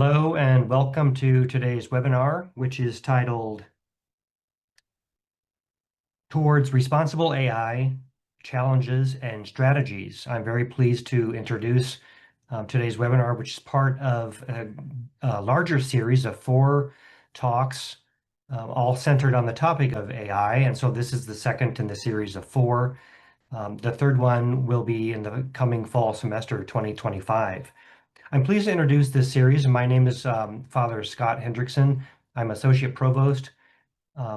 Hello and welcome to today's webinar, which is titled Towards Responsible AI, Challenges and Strategies. I'm very pleased to introduce today's webinar, which is part of a larger series of 4 talks, all centered on the topic of AI. And so this is the second in the series of 4. The third one will be in the coming fall semester 2025. I'm pleased to introduce this series. My name is Father Scott Hendrickson. I'm Associate Provost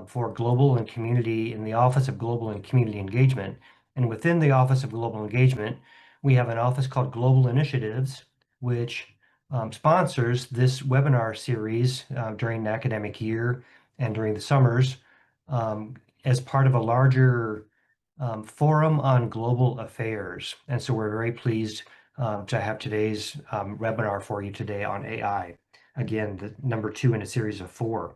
for Global and Community in the Office of Global and Community Engagement. And within the Office of Global Engagement, we have an office called Global Initiatives, which sponsors this webinar series during the academic year and during the summers as part of a larger forum on global affairs. And so we're very pleased to have today's webinar for you today on AI. Again, the number 2 in a series of 4.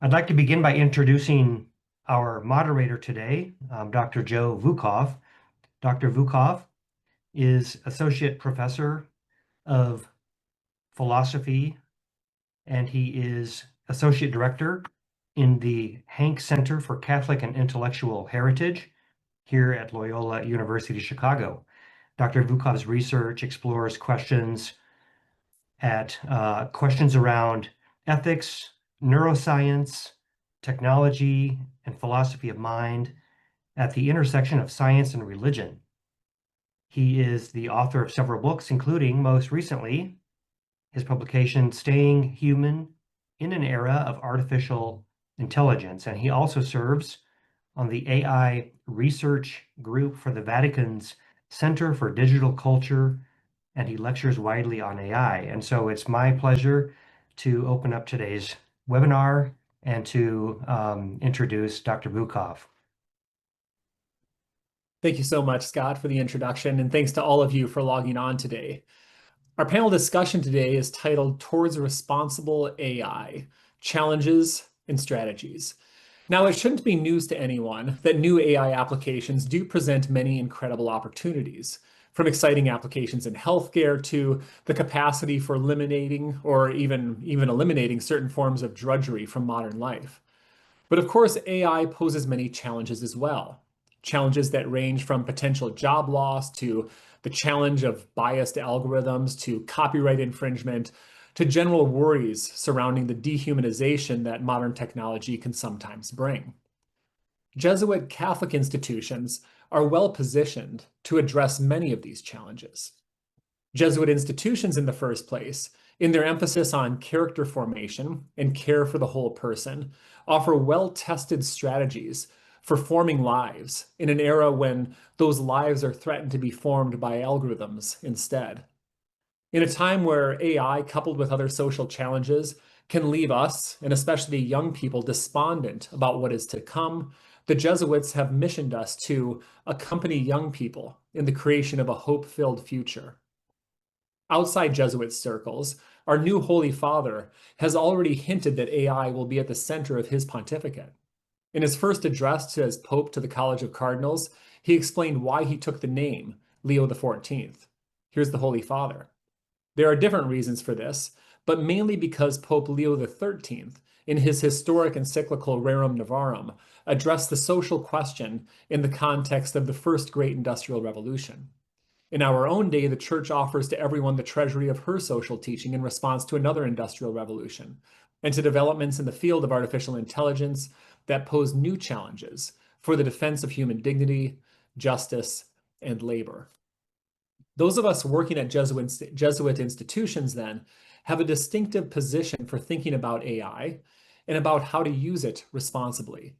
I'd like to begin by introducing our moderator today, Dr. Joe Vukov. Dr. Vukov is Associate Professor of Philosophy, and he is Associate Director in the Hank Center for Catholic and Intellectual Heritage here at Loyola University Chicago. Dr. Vukov's research explores questions around ethics, neuroscience, technology, and philosophy of mind at the intersection of science and religion. He is the author of several books, including, most recently, his publication, Staying Human in an Era of Artificial Intelligence. And he also serves on the AI research group for the Vatican's Center for Digital Culture, and he lectures widely on AI. And so it's my pleasure to open up today's webinar and to introduce Dr. Vukov. Thank you so much, Scott, for the introduction, and thanks to all of you for logging on today. Our panel discussion today is titled Towards Responsible AI, Challenges and Strategies. Now, it shouldn't be news to anyone that new AI applications do present many incredible opportunities, from exciting applications in healthcare to the capacity for eliminating or even eliminating certain forms of drudgery from modern life. But of course, AI poses many challenges as well. Challenges that range from potential job loss to the challenge of biased algorithms to copyright infringement to general worries surrounding the dehumanization that modern technology can sometimes bring. Jesuit Catholic institutions are well positioned to address many of these challenges. Jesuit institutions, in the first place, in their emphasis on character formation and care for the whole person, offer well-tested strategies for forming lives in an era when those lives are threatened to be formed by algorithms instead. In a time where AI, coupled with other social challenges, can leave us, and especially young people, despondent about what is to come, the Jesuits have missioned us to accompany young people in the creation of a hope-filled future. Outside Jesuit circles, our new Holy Father has already hinted that AI will be at the center of his pontificate. In his first address as Pope to the College of Cardinals, he explained why he took the name Leo XIV. Here's the Holy Father. There are different reasons for this, but mainly because Pope Leo XIII, in his historic encyclical Rerum Novarum, addressed the social question in the context of the first great industrial revolution. In our own day, the Church offers to everyone the treasury of her social teaching in response to another industrial revolution, and to developments in the field of artificial intelligence that pose new challenges for the defense of human dignity, justice, and labor. Those of us working at Jesuit institutions, then, have a distinctive position for thinking about AI and about how to use it responsibly.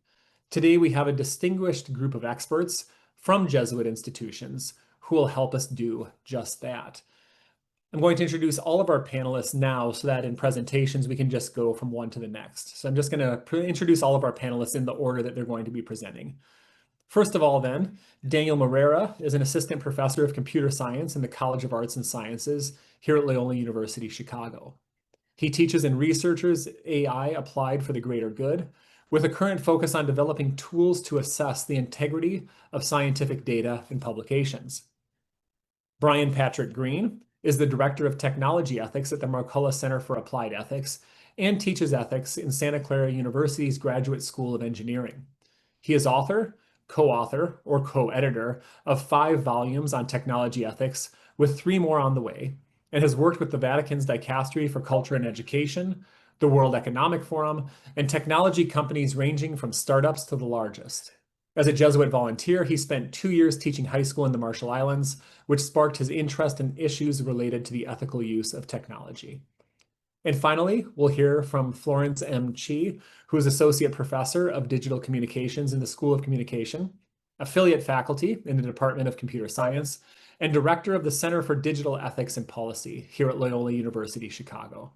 Today, we have a distinguished group of experts from Jesuit institutions who will help us do just that. I'm going to introduce all of our panelists now so that in presentations we can just go from one to the next. So I'm just going to introduce all of our panelists in the order that they're going to be presenting. First of all, then, Daniel Moreira is an assistant professor of computer science in the College of Arts and Sciences here at Loyola University, Chicago. He teaches and researches AI applied for the greater good, with a current focus on developing tools to assess the integrity of scientific data and publications. Brian Patrick Green is the Director of Technology Ethics at the Marcellus Center for Applied Ethics, and teaches ethics in Santa Clara University's Graduate School of Engineering. He is author, co-author, or co-editor of 5 volumes on technology ethics, with 3 more on the way, and has worked with the Vatican's Dicastery for Culture and Education, the World Economic Forum, and technology companies ranging from startups to the largest. As a Jesuit volunteer, he spent 2 years teaching high school in the Marshall Islands, which sparked his interest in issues related to the ethical use of technology. And finally, we'll hear from Florence M. Chi, who is Associate Professor of Digital Communications in the School of Communication, affiliate faculty in the Department of Computer Science, and Director of the Center for Digital Ethics and Policy here at Loyola University, Chicago.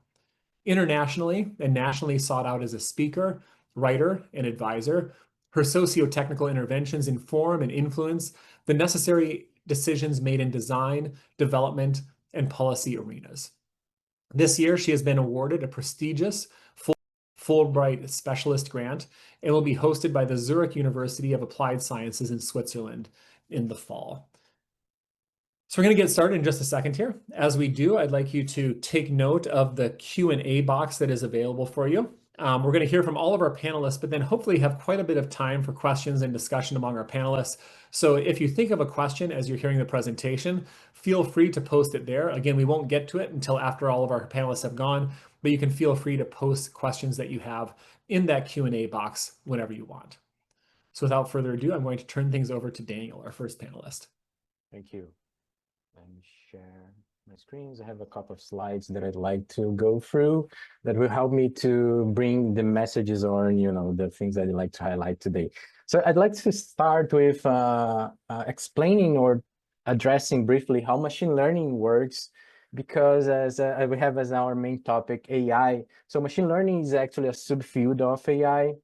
Internationally and nationally sought out as a speaker, writer, and advisor, her socio-technical interventions inform and influence the necessary decisions made in design, development, and policy arenas. This year, she has been awarded a prestigious Fulbright Specialist Grant and will be hosted by the Zurich University of Applied Sciences in Switzerland in the fall. So we're going to get started in just a second here. As we do, I'd like you to take note of the Q&A box that is available for you. We're going to hear from all of our panelists, but then hopefully have quite a bit of time for questions and discussion among our panelists. So if you think of a question as you're hearing the presentation, feel free to post it there. Again, we won't get to it until after all of our panelists have gone, but you can feel free to post questions that you have in that Q&A box whenever you want. So without further ado, I'm going to turn things over to Daniel, our first panelist. Thank you. Let me share my screens. I have a couple of slides that I'd like to go through that will help me to bring the messages or, the things that I'd like to highlight today. So I'd like to start with explaining or addressing briefly how machine learning works, because as we have as our main topic AI. So machine learning is actually a subfield of AI.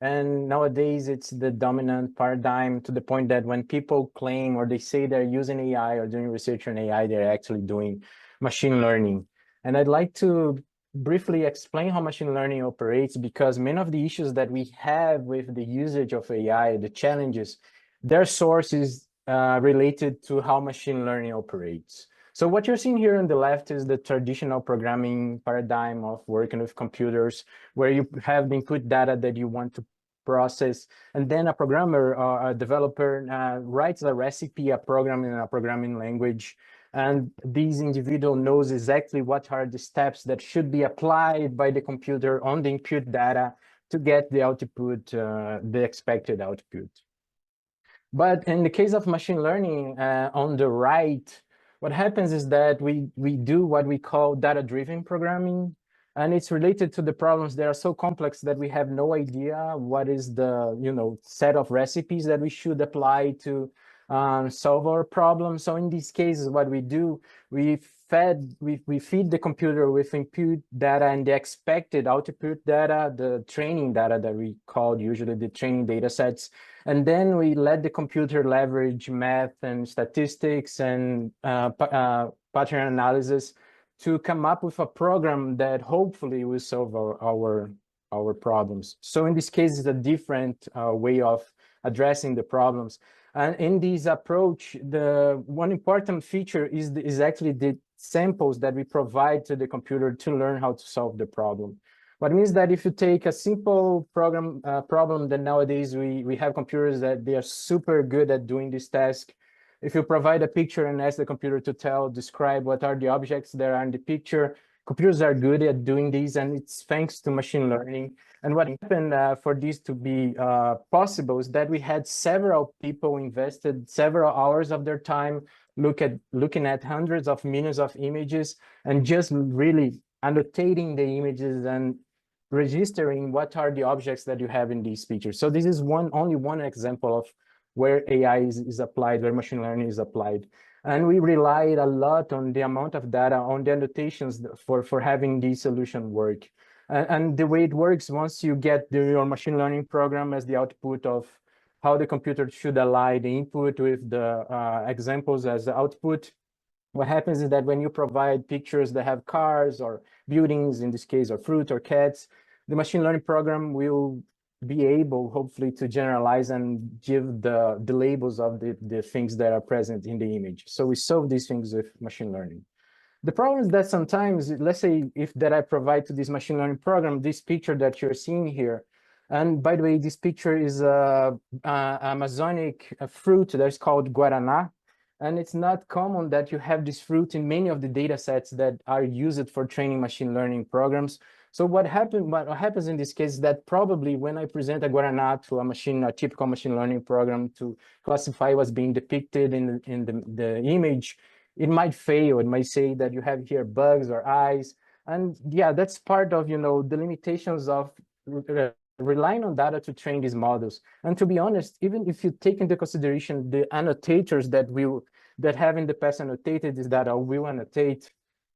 And nowadays, it's the dominant paradigm, to the point that when people claim or they say they're using AI or doing research on AI, they're actually doing machine learning. And I'd like to briefly explain how machine learning operates, because many of the issues that we have with the usage of AI, the challenges, their source is related to how machine learning operates. So what you're seeing here on the left is the traditional programming paradigm of working with computers, where you have the input data that you want to process, and then a programmer or a developer writes a recipe, a program in a programming language, and this individual knows exactly what are the steps that should be applied by the computer on the input data to get the output, the expected output. But in the case of machine learning, on the right, what happens is that we do what we call data-driven programming, and it's related to the problems that are so complex that we have no idea what is the set of recipes that we should apply to solve our problem. So in these cases, what we do, we feed the computer with input data and the expected output data, the training data that we call usually the training data sets. And then we let the computer leverage math and statistics and pattern analysis to come up with a program that hopefully will solve our problems. So in this case, it's a different way of addressing the problems. And in this approach, the one important feature is actually the samples that we provide to the computer to learn how to solve the problem. What means that if you take a simple problem, then nowadays we have computers that they are super good at doing this task. If you provide a picture and ask the computer to describe what are the objects that are in the picture, computers are good at doing these, and it's thanks to machine learning. And what happened for this to be possible is that we had several people invested several hours of their time looking at hundreds of millions of images and just really annotating the images and registering what are the objects that you have in these pictures. So this is only one example of where AI is applied, where machine learning is applied. And we relied a lot on the amount of data, on the annotations for having this solution work. And the way it works, once you get your machine learning program as the output of how the computer should align the input with the examples as the output, what happens is that when you provide pictures that have cars or buildings, in this case, or fruit or cats, the machine learning program will be able, hopefully, to generalize and give the labels of the things that are present in the image. So we solve these things with machine learning. The problem is that sometimes, let's say if that I provide to this machine learning program, this picture that you're seeing here, and by the way, this picture is a Amazonic fruit that's called guaraná, and it's not common that you have this fruit in many of the data sets that are used for training machine learning programs. So what happens in this case is that probably when I present a guaraná to a typical machine learning program to classify what's being depicted in the image, it might fail. It might say that you have here bugs or eyes. And yeah, that's part of, the limitations of relying on data to train these models. And to be honest, even if you take into consideration the annotators that have in the past annotated this data or will annotate,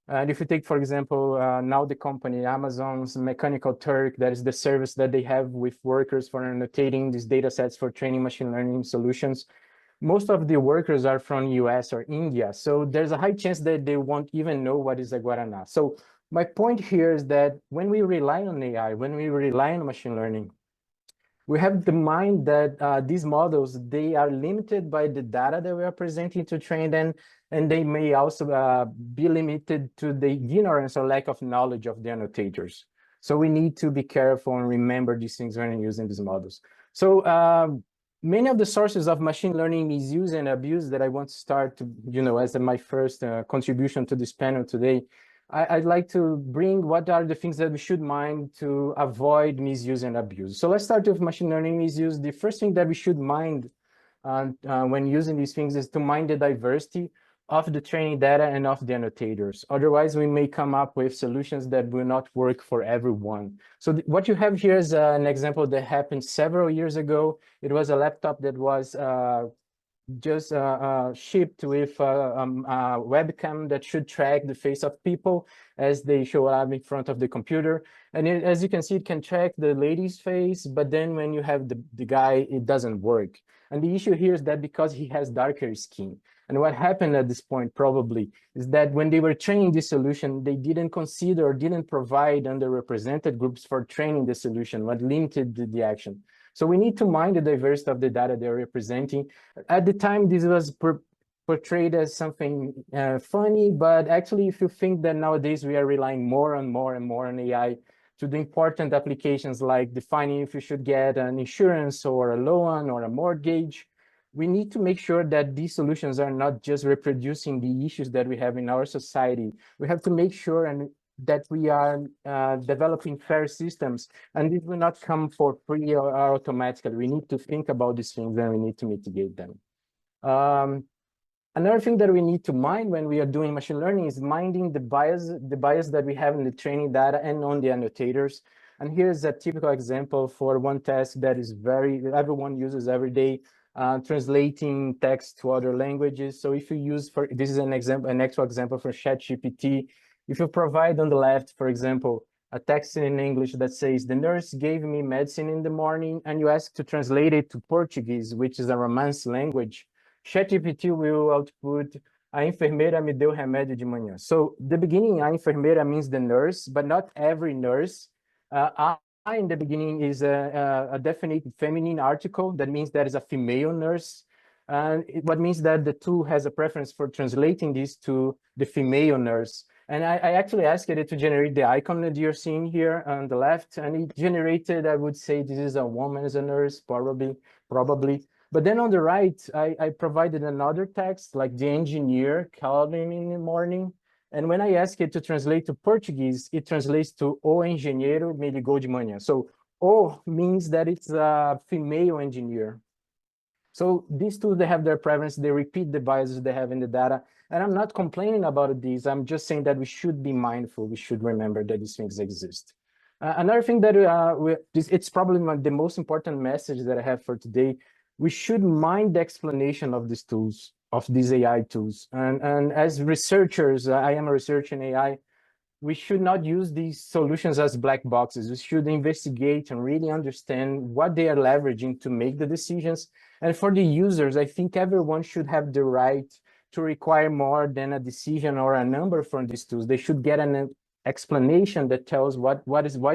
and if you take, for example, now the company Amazon's Mechanical Turk, that is the service that they have with workers for annotating these data sets for training machine learning solutions. Most of the workers are from US or India, so there's a high chance that they won't even know what is a guarana. So my point here is that when we rely on AI, when we rely on machine learning, we have to mind that these models, they are limited by the data that we are presenting to train them, and they may also be limited to the ignorance or lack of knowledge of the annotators. So we need to be careful and remember these things when using these models. So many of the sources of machine learning misuse and abuse that I want to start to, as my first contribution to this panel today, I'd like to bring what are the things that we should mind to avoid misuse and abuse. So let's start with machine learning misuse. The first thing that we should mind when using these things is to mind the diversity of the training data and of the annotators. Otherwise, we may come up with solutions that will not work for everyone. So what you have here is an example that happened several years ago. It was a laptop that was just shipped with a webcam that should track the face of people as they show up in front of the computer. And as you can see, it can track the lady's face, but then when you have the guy, it doesn't work. And the issue here is that because he has darker skin. And what happened at this point probably is that when they were training this solution, they didn't consider or didn't provide underrepresented groups for training the solution, what limited the action. So we need to mind the diversity of the data they're representing. At the time, this was portrayed as something funny, but actually, if you think that nowadays we are relying more and more and more on AI to do important applications like defining if you should get an insurance or a loan or a mortgage, we need to make sure that these solutions are not just reproducing the issues that we have in our society. We have to make sure that we are developing fair systems, and this will not come for free or automatically. We need to think about these things and we need to mitigate them. Another thing that we need to mind when we are doing machine learning is minding the bias that we have in the training data and on the annotators. And here's a typical example for one task that is everyone uses every day, translating text to other languages. So if you use, this is an actual example for ChatGPT. If you provide on the left, for example, a text in English that says, the nurse gave me medicine in the morning, and you ask to translate it to Portuguese, which is a Romance language, ChatGPT will output, a enfermeira me deu remédio de manhã. So the beginning, a enfermeira means the nurse, but not every nurse. I in the beginning is a definite feminine article. That means there is a female nurse. And what means that the tool has a preference for translating this to the female nurse. And I actually asked it to generate the icon that you're seeing here on the left. And it generated, I would say this is a woman as a nurse, probably. But then on the right, I provided another text, like the engineer called me in the morning. And when I ask it to translate to Portuguese, it translates to o engenheiro me ligou de manhã. So o means that it's a female engineer. So these two, they have their preference. They repeat the biases they have in the data. And I'm not complaining about these. I'm just saying that we should be mindful. We should remember that these things exist. Another thing that it's probably the most important message that I have for today. We should mind the explanation of these tools, of these AI tools. And as researchers, I am a researcher in AI, we should not use these solutions as black boxes. We should investigate and really understand what they are leveraging to make the decisions. And for the users, I think everyone should have the right to require more than a decision or a number from these tools. They should get an explanation that tells why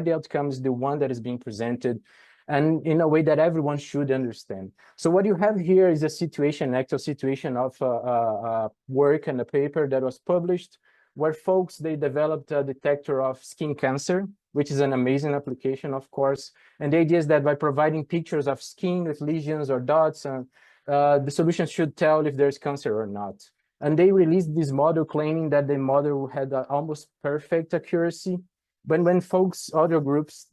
the outcome is the one that is being presented, and in a way that everyone should understand. So what you have here is a situation, actual situation of work and a paper that was published where folks, they developed a detector of skin cancer, which is an amazing application, of course. And the idea is that by providing pictures of skin with lesions or dots, the solution should tell if there's cancer or not. And they released this model claiming that the model had almost perfect accuracy. But when folks, other groups,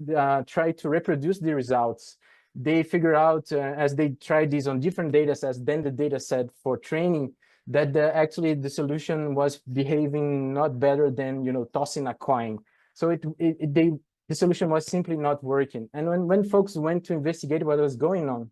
try to reproduce the results, they figure out, as they try this on different data sets, then the data set for training, that actually the solution was behaving not better than, tossing a coin. So the solution was simply not working. And when folks went to investigate what was going on,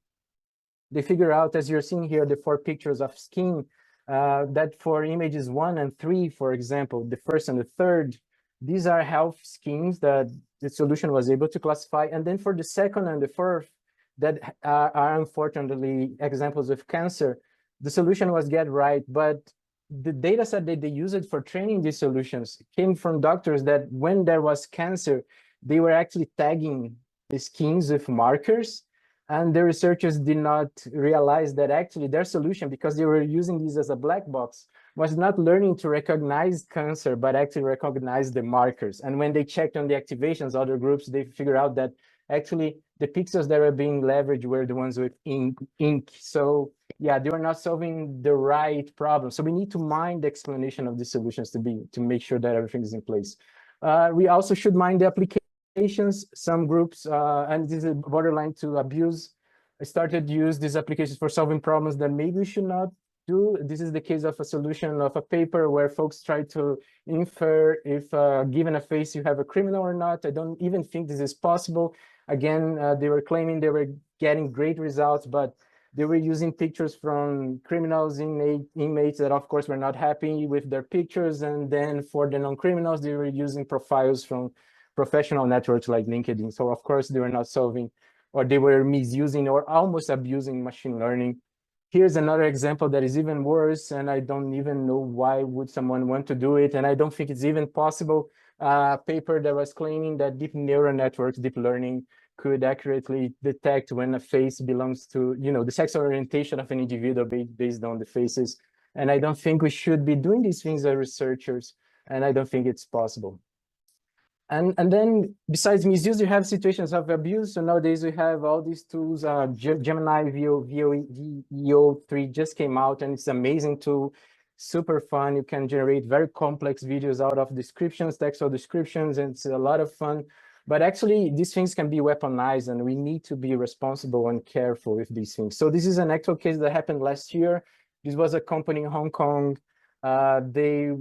they figure out, as you're seeing here, the 4 pictures of skin, that for images 1 and 3, for example, the first and the third, these are health skins that the solution was able to classify. And then for the second and the fourth, that are unfortunately examples of cancer, the solution was get right, but the data set that they used for training these solutions came from doctors that when there was cancer, they were actually tagging the skins with markers. And the researchers did not realize that actually their solution, because they were using this as a black box, was not learning to recognize cancer, but actually recognize the markers. And when they checked on the activations, other groups, they figured out that actually the pixels that were being leveraged were the ones with ink. So yeah, they were not solving the right problem. So we need to mind the explanation of the solutions to make sure that everything is in place. We also should mind the applications. Some groups, and this is borderline to abuse, started to use these applications for solving problems that maybe we should not do. This is the case of a solution of a paper where folks try to infer if given a face you have a criminal or not. I don't even think this is possible. Again, they were claiming they were getting great results, but they were using pictures from criminals, inmates that of course were not happy with their pictures. And then for the non-criminals, they were using profiles from professional networks like LinkedIn. So of course they were not solving, or they were misusing or almost abusing machine learning. Here's another example that is even worse, and I don't even know why would someone want to do it, and I don't think it's even possible. A paper that was claiming that deep neural networks, deep learning, could accurately detect when a face belongs to, the sexual orientation of an individual based on the faces. And I don't think we should be doing these things as researchers, and I don't think it's possible. And then besides misuse, you have situations of abuse. So nowadays we have all these tools. Gemini VO3 just came out, and it's an amazing tool, super fun. You can generate very complex videos out of descriptions, textual descriptions, and it's a lot of fun. But actually, these things can be weaponized, and we need to be responsible and careful with these things. So this is an actual case that happened last year. This was a company in Hong Kong. They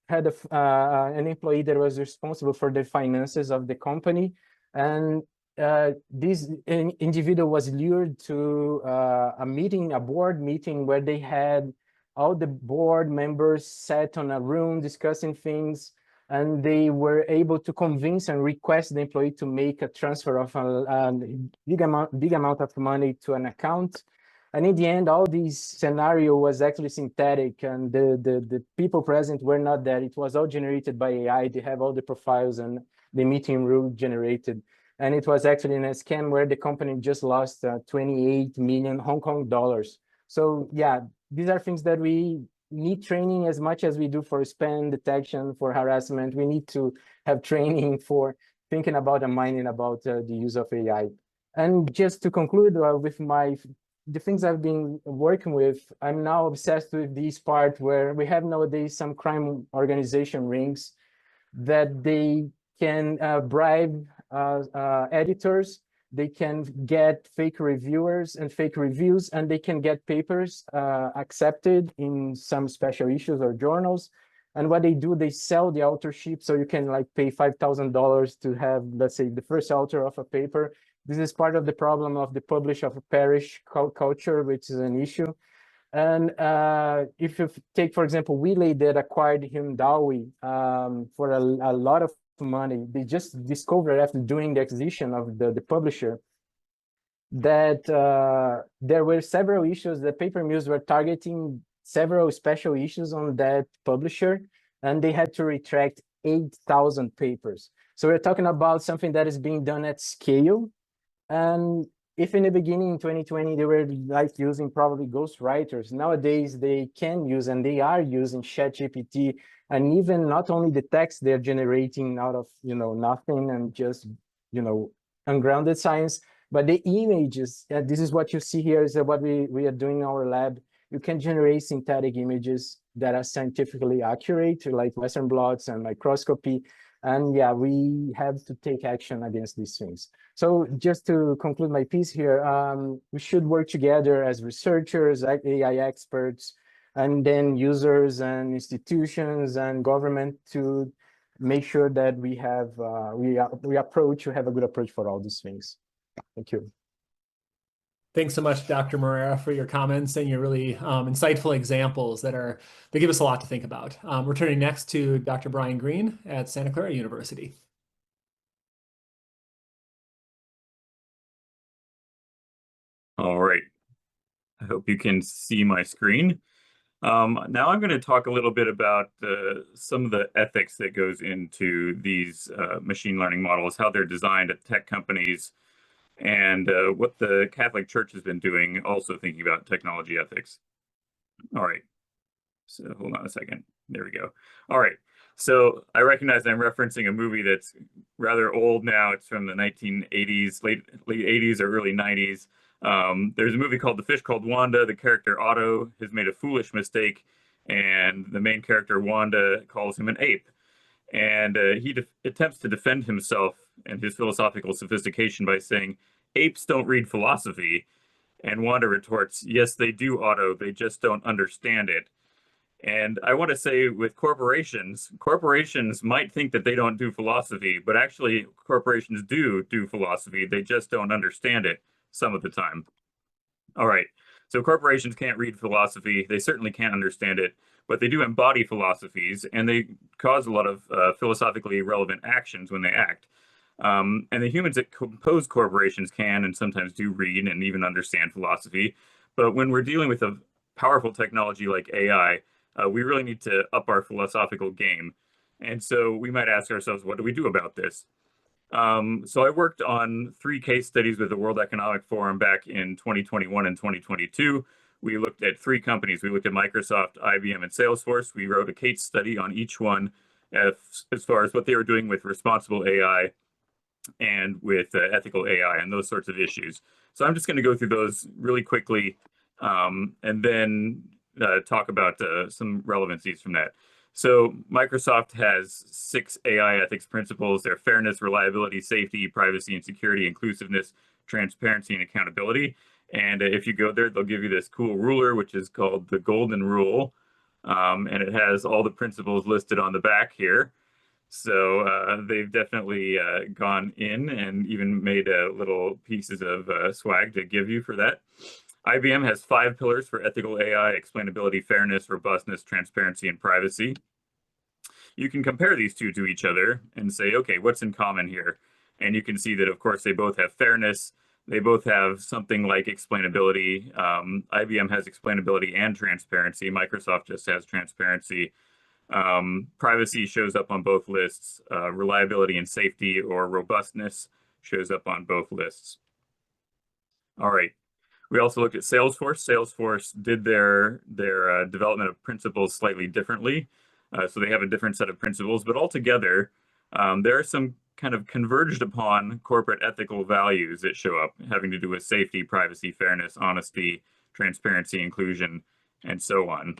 had an employee that was responsible for the finances of the company. And this individual was lured to a board meeting where they had all the board members sat on a room discussing things, and they were able to convince and request the employee to make a transfer of a big amount of money to an account. And in the end, all this scenario was actually synthetic, and the people present were not there. It was all generated by AI. They have all the profiles and the meeting room generated. And it was actually in a scam where the company just lost 28 million Hong Kong dollars. So yeah, these are things that we need training as much as we do for spam detection, for harassment. We need to have training for thinking about and minding about the use of AI. And just to conclude with the things I've been working with, I'm now obsessed with this part where we have nowadays some crime organization rings that they can bribe editors, they can get fake reviewers and fake reviews, and they can get papers accepted in some special issues or journals. And what they do, they sell the authorship. So you can like pay $5,000 to have, let's say, the first author of a paper. This is part of the problem of the publish of a perish culture, which is an issue. And if you take, for example, Wiley that acquired Hindawi for a lot of money, they just discovered after doing the acquisition of the publisher that there were several issues that paper mills were targeting several special issues on that publisher, and they had to retract 8,000 papers. So we're talking about something that is being done at scale. And if in the beginning in 2020 they were like using probably ghostwriters, nowadays they can use and they are using ChatGPT, and even not only the text they're generating out of nothing and just ungrounded science, but the images. This is what you see here is what we are doing in our lab. You can generate synthetic images that are scientifically accurate, like Western blots and microscopy. And yeah, we have to take action against these things. So just to conclude my piece here, we should work together as researchers, AI experts, and then users and institutions and government to make sure that we have we have a good approach for all these things. Thank you. Thanks so much, Dr. Moreira, for your comments and your really insightful examples that give us a lot to think about. We're turning next to Dr. Brian Green at Santa Clara University. All right. I hope you can see my screen. Now I'm going to talk a little bit about some of the ethics that goes into these machine learning models, how they're designed at tech companies, and what the Catholic Church has been doing, also thinking about technology ethics. All right. So hold on a second. There we go. All right. So I recognize I'm referencing a movie that's rather old now. It's from the 1980s, late 80s or early 90s. There's a movie called The Fish Called Wanda. The character Otto has made a foolish mistake, and the main character Wanda calls him an ape. And he attempts to defend himself and his philosophical sophistication by saying, apes don't read philosophy. And Wanda retorts, yes, they do, Otto. They just don't understand it. And I want to say with corporations might think that they don't do philosophy, but actually corporations do philosophy. They just don't understand it some of the time. All right. So corporations can't read philosophy. They certainly can't understand it, but they do embody philosophies, and they cause a lot of philosophically relevant actions when they act. And the humans that compose corporations can and sometimes do read and even understand philosophy. But when we're dealing with a powerful technology like AI, we really need to up our philosophical game. And so we might ask ourselves, what do we do about this? So I worked on 3 case studies with the World Economic Forum back in 2021 and 2022. We looked at 3 companies. We looked at Microsoft, IBM, and Salesforce. We wrote a case study on each one as far as what they were doing with responsible AI and with ethical AI and those sorts of issues. So I'm just going to go through those really quickly and then talk about some relevancies from that. So Microsoft has 6 AI ethics principles. They're fairness, reliability, safety, privacy and security, inclusiveness, transparency, and accountability. And if you go there, they'll give you this cool ruler, which is called the Golden Rule. And it has all the principles listed on the back here. So they've definitely gone in and even made little pieces of swag to give you for that. IBM has 5 pillars for ethical AI: explainability, fairness, robustness, transparency, and privacy. You can compare these two to each other and say, okay, what's in common here? And you can see that, of course, they both have fairness. They both have something like explainability. IBM has explainability and transparency. Microsoft just has transparency. Privacy shows up on both lists. Reliability and safety or robustness shows up on both lists. All right. We also looked at Salesforce. Salesforce did their development of principles slightly differently. So they have a different set of principles, but altogether, there are some kind of converged upon corporate ethical values that show up, having to do with safety, privacy, fairness, honesty, transparency, inclusion, and so on.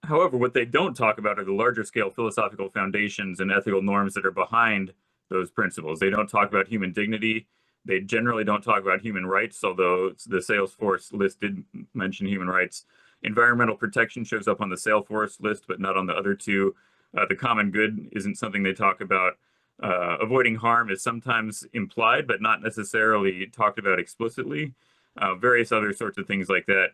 However, what they don't talk about are the larger scale philosophical foundations and ethical norms that are behind those principles. They don't talk about human dignity. They generally don't talk about human rights, although the Salesforce list did mention human rights. Environmental protection shows up on the Salesforce list, but not on the other 2. The common good isn't something they talk about. Avoiding harm is sometimes implied, but not necessarily talked about explicitly. Various other sorts of things like that.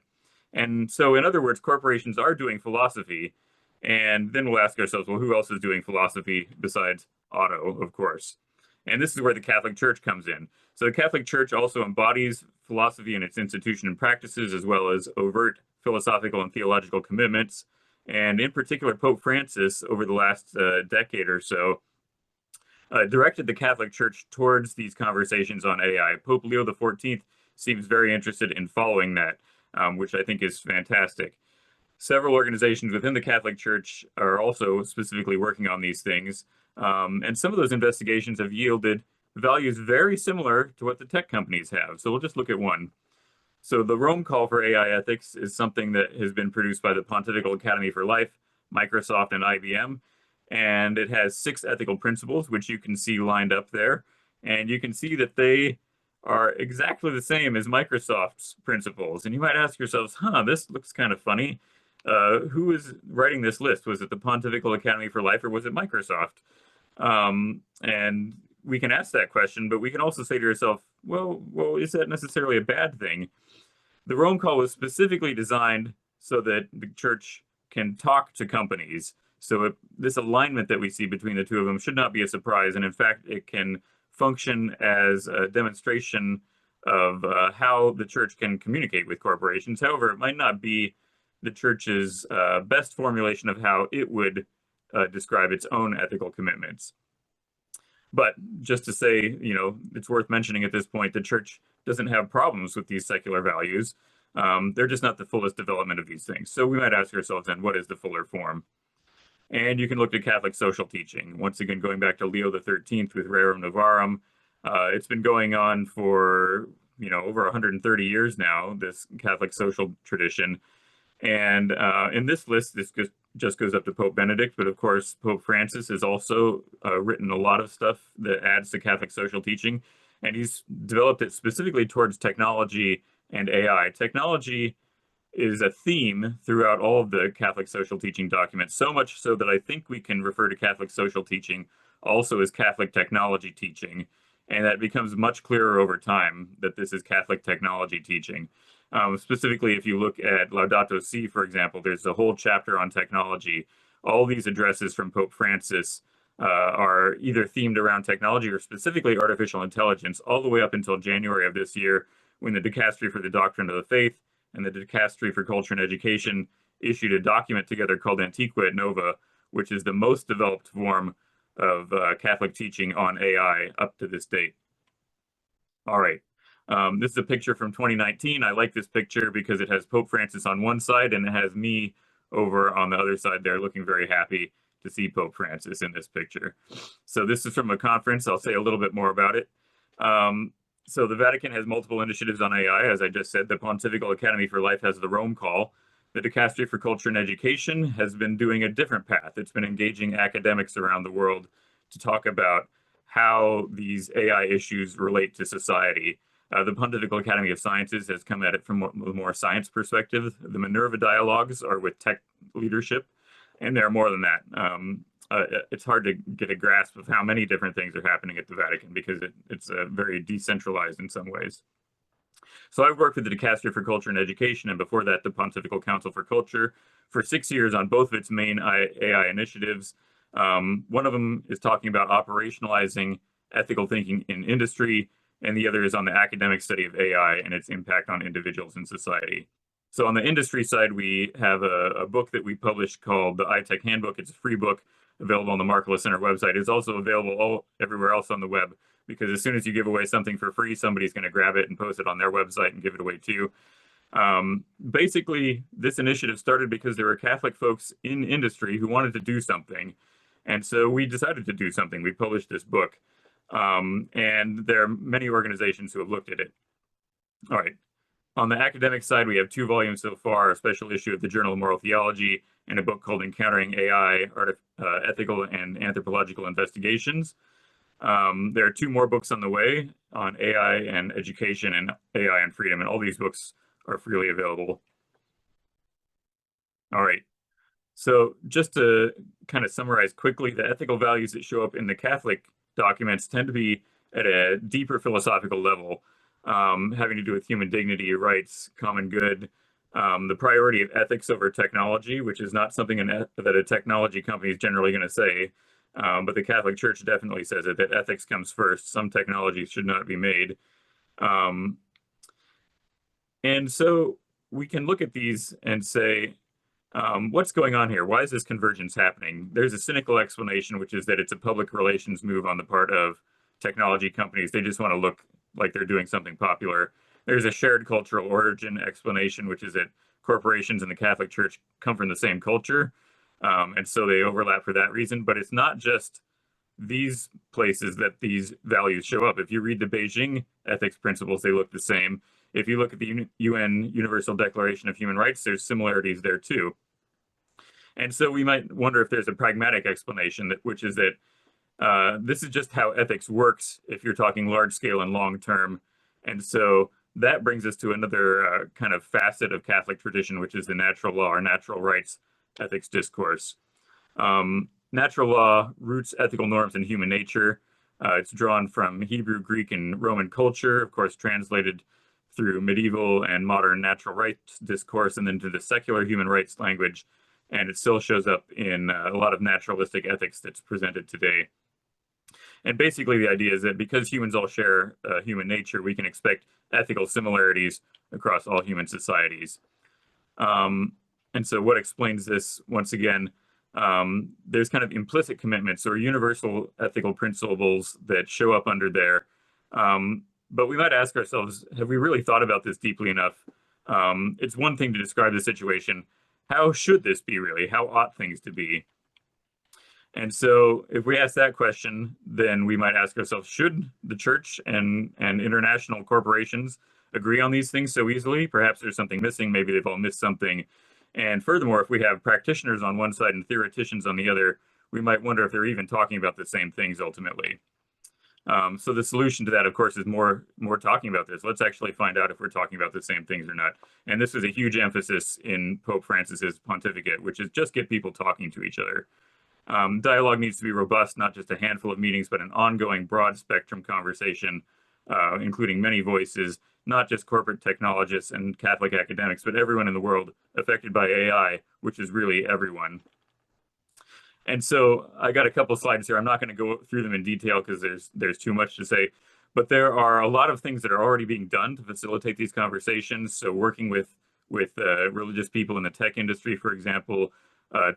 And so, in other words, corporations are doing philosophy. And then we'll ask ourselves, well, who else is doing philosophy besides Otto, of course? And this is where the Catholic Church comes in. So the Catholic Church also embodies philosophy in its institution and practices, as well as overt philosophical and theological commitments. And in particular, Pope Francis, over the last decade or so, directed the Catholic Church towards these conversations on AI. Pope Leo XIV seems very interested in following that, which I think is fantastic. Several organizations within the Catholic Church are also specifically working on these things, and some of those investigations have yielded values very similar to what the tech companies have. So we'll just look at one. So the Rome Call for AI Ethics is something that has been produced by the Pontifical Academy for Life, Microsoft, and IBM. And it has 6 ethical principles, which you can see lined up there. And you can see that they are exactly the same as Microsoft's principles. And you might ask yourselves, this looks kind of funny. Who is writing this list? Was it the Pontifical Academy for Life or was it Microsoft? And we can ask that question, but we can also say to yourself, well, is that necessarily a bad thing? The Rome Call was specifically designed so that the church can talk to companies. So this alignment that we see between the two of them should not be a surprise. And in fact, it can function as a demonstration of how the church can communicate with corporations. However, it might not be the church's best formulation of how it would describe its own ethical commitments. But just to say, it's worth mentioning at this point, the church doesn't have problems with these secular values. They're just not the fullest development of these things. So we might ask ourselves then, what is the fuller form? And you can look at Catholic social teaching. Once again, going back to Leo XIII with Rerum Novarum, it's been going on for over 130 years now, this Catholic social tradition. And in this list, this just goes up to Pope Benedict, but of course, Pope Francis has also written a lot of stuff that adds to Catholic social teaching, and he's developed it specifically towards technology and AI. Technology is a theme throughout all of the Catholic social teaching documents, so much so that I think we can refer to Catholic social teaching also as Catholic technology teaching, and that becomes much clearer over time that this is Catholic technology teaching. Specifically, if you look at Laudato Si, for example, there's a whole chapter on technology. All these addresses from Pope Francis are either themed around technology or specifically artificial intelligence, all the way up until January of this year, when the Dicastery for the Doctrine of the Faith and the Dicastery for Culture and Education issued a document together called Antiqua et Nova, which is the most developed form of Catholic teaching on AI up to this date. All right. This is a picture from 2019. I like this picture because it has Pope Francis on one side and it has me over on the other side there looking very happy to see Pope Francis in this picture. So this is from a conference. I'll say a little bit more about it. So the Vatican has multiple initiatives on AI. As I just said, the Pontifical Academy for Life has the Rome Call. The Dicastery for Culture and Education has been doing a different path. It's been engaging academics around the world to talk about how these AI issues relate to society. The Pontifical Academy of Sciences has come at it from a more science perspective. The Minerva dialogues are with tech leadership, and there are more than that. It's hard to get a grasp of how many different things are happening at the Vatican because it's very decentralized in some ways. So I've worked with the Dicastery for Culture and Education, and before that, the Pontifical Council for Culture for 6 years on both of its main AI initiatives. One of them is talking about operationalizing ethical thinking in industry, and the other is on the academic study of AI and its impact on individuals and society. So on the industry side, we have a book that we published called the iTech Handbook. It's a free book available on the Markkula Center website. It's also available everywhere else on the web, because as soon as you give away something for free, somebody's going to grab it and post it on their website and give it away too. Basically, this initiative started because there were Catholic folks in industry who wanted to do something. And so we decided to do something. We published this book. And there are many organizations who have looked at it. All right. On the academic side, we have 2 volumes so far, a special issue of the Journal of Moral Theology and a book called Encountering AI, Ethical and Anthropological Investigations. There are 2 more books on the way on AI and education and AI and freedom, and all these books are freely available. All right. So just to kind of summarize quickly, the ethical values that show up in the Catholic documents tend to be at a deeper philosophical level, having to do with human dignity, rights, common good, the priority of ethics over technology, which is not something that a technology company is generally going to say, but the Catholic Church definitely says it, that ethics comes first. Some technologies should not be made. And so we can look at these and say, What's going on here? Why is this convergence happening? There's a cynical explanation, which is that it's a public relations move on the part of technology companies. They just want to look like they're doing something popular. There's a shared cultural origin explanation, which is that corporations and the Catholic Church come from the same culture, and so they overlap for that reason. But it's not just these places that these values show up. If you read the Beijing ethics principles, they look the same. If you look at the UN Universal Declaration of Human Rights, there's similarities there too. And so we might wonder if there's a pragmatic explanation, which is that this is just how ethics works if you're talking large scale and long term. And so that brings us to another kind of facet of Catholic tradition, which is the natural law or natural rights ethics discourse. Natural law roots ethical norms in human nature. It's drawn from Hebrew, Greek, and Roman culture, of course, translated through medieval and modern natural rights discourse, and then to the secular human rights language. And it still shows up in a lot of naturalistic ethics that's presented today. And basically, the idea is that because humans all share human nature, we can expect ethical similarities across all human societies. And so what explains this, once again, there's kind of implicit commitments or universal ethical principles that show up under there. But we might ask ourselves, have we really thought about this deeply enough? It's one thing to describe the situation. How should this be really? How ought things to be? And so if we ask that question, then we might ask ourselves, should the church and international corporations agree on these things so easily? Perhaps there's something missing. Maybe they've all missed something. And furthermore, if we have practitioners on one side and theoreticians on the other, we might wonder if they're even talking about the same things ultimately. So the solution to that, of course, is more talking about this. Let's actually find out if we're talking about the same things or not. And this was a huge emphasis in Pope Francis's pontificate, which is just get people talking to each other. Dialogue needs to be robust, not just a handful of meetings, but an ongoing broad spectrum conversation, including many voices, not just corporate technologists and Catholic academics, but everyone in the world affected by AI, which is really everyone. And so I got a couple slides here. I'm not going to go through them in detail because there's too much to say, but there are a lot of things that are already being done to facilitate these conversations. So working with religious people in the tech industry, for example,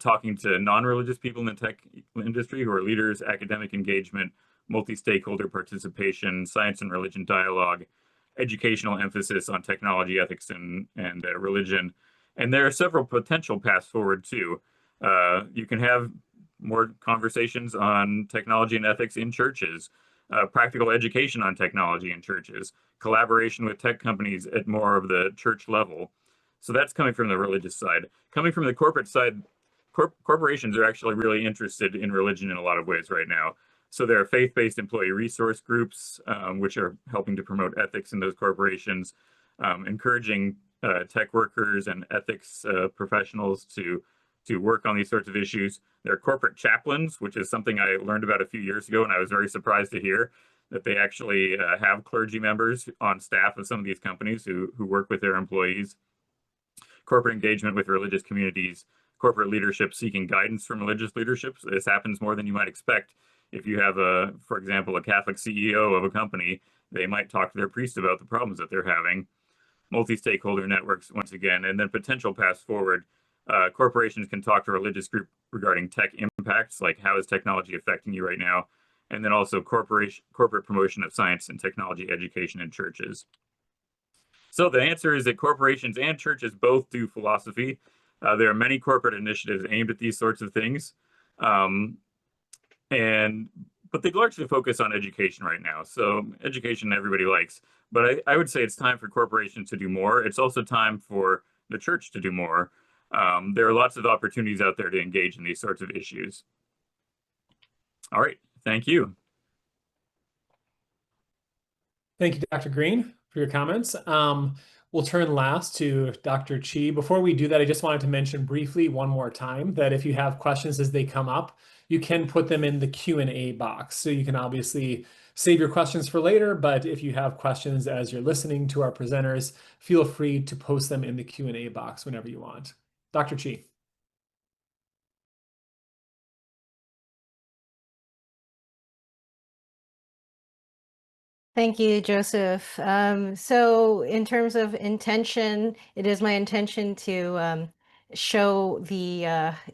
talking to non-religious people in the tech industry who are leaders, academic engagement, multi-stakeholder participation, science and religion dialogue, educational emphasis on technology, ethics, and religion. And there are several potential paths forward too. You can have more conversations on technology and ethics in churches, practical education on technology in churches, collaboration with tech companies at more of the church level. So that's coming from the religious side. Coming from the corporate side, corporations are actually really interested in religion in a lot of ways right now. So there are faith-based employee resource groups, which are helping to promote ethics in those corporations, encouraging tech workers and ethics professionals to work on these sorts of issues. There are corporate chaplains, which is something I learned about a few years ago, and I was very surprised to hear that they actually have clergy members on staff of some of these companies who work with their employees. Corporate engagement with religious communities, corporate leadership seeking guidance from religious leadership. So this happens more than you might expect. If you have, for example, a Catholic CEO of a company, they might talk to their priest about the problems that they're having. Multi-stakeholder networks, once again, and then potential paths forward. Corporations can talk to a religious group regarding tech impacts, like how is technology affecting you right now, and then also corporate promotion of science and technology education in churches. So the answer is that corporations and churches both do philosophy. There are many corporate initiatives aimed at these sorts of things, but they largely focus on education right now. So education everybody likes, but I would say it's time for corporations to do more. It's also time for the church to do more. There are lots of opportunities out there to engage in these sorts of issues. All right, thank you. Thank you, Dr. Green, for your comments. We'll turn last to Dr. Chi. Before we do that, I just wanted to mention briefly one more time that if you have questions as they come up, you can put them in the Q&A box. So you can obviously save your questions for later, but if you have questions as you're listening to our presenters, feel free to post them in the Q&A box whenever you want. Dr. Chi. Thank you, Joseph. So in terms of intention, it is my intention to show the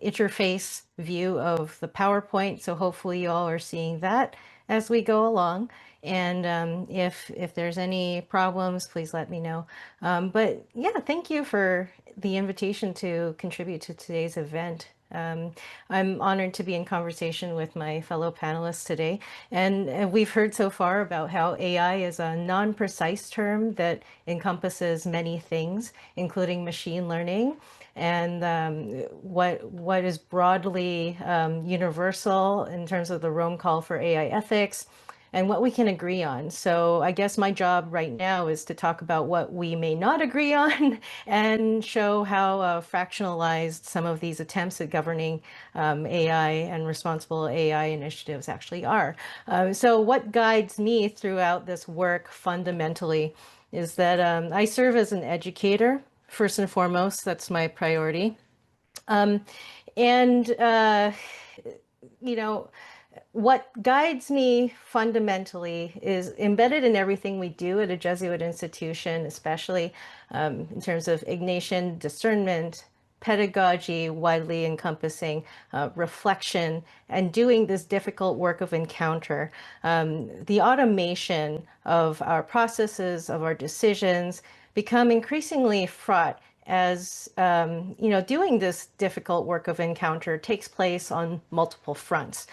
interface view of the PowerPoint. So hopefully you all are seeing that as we go along. And if there's any problems, please let me know. But yeah, thank you for the invitation to contribute to today's event. I'm honored to be in conversation with my fellow panelists today. And we've heard so far about how AI is a non-precise term that encompasses many things, including machine learning, and what is broadly universal in terms of the Rome call for AI ethics, and what we can agree on. So I guess my job right now is to talk about what we may not agree on and show how fractionalized some of these attempts at governing AI and responsible AI initiatives actually are. So what guides me throughout this work fundamentally is that I serve as an educator. First and foremost, that's my priority. And, you know, what guides me fundamentally is embedded in everything we do at a Jesuit institution, especially in terms of Ignatian discernment, pedagogy, widely encompassing reflection, and doing this difficult work of encounter. The automation of our processes, of our decisions, become increasingly fraught as doing this difficult work of encounter takes place on multiple fronts.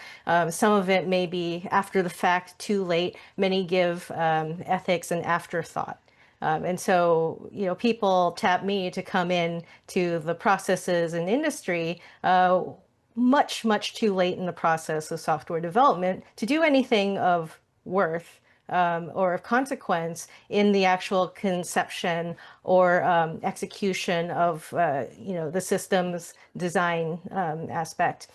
Some of it may be after the fact, too late. Many give ethics an afterthought. And so, people tap me to come in to the processes in industry much, much too late in the process of software development to do anything of worth or of consequence in the actual conception or execution of the systems design aspect.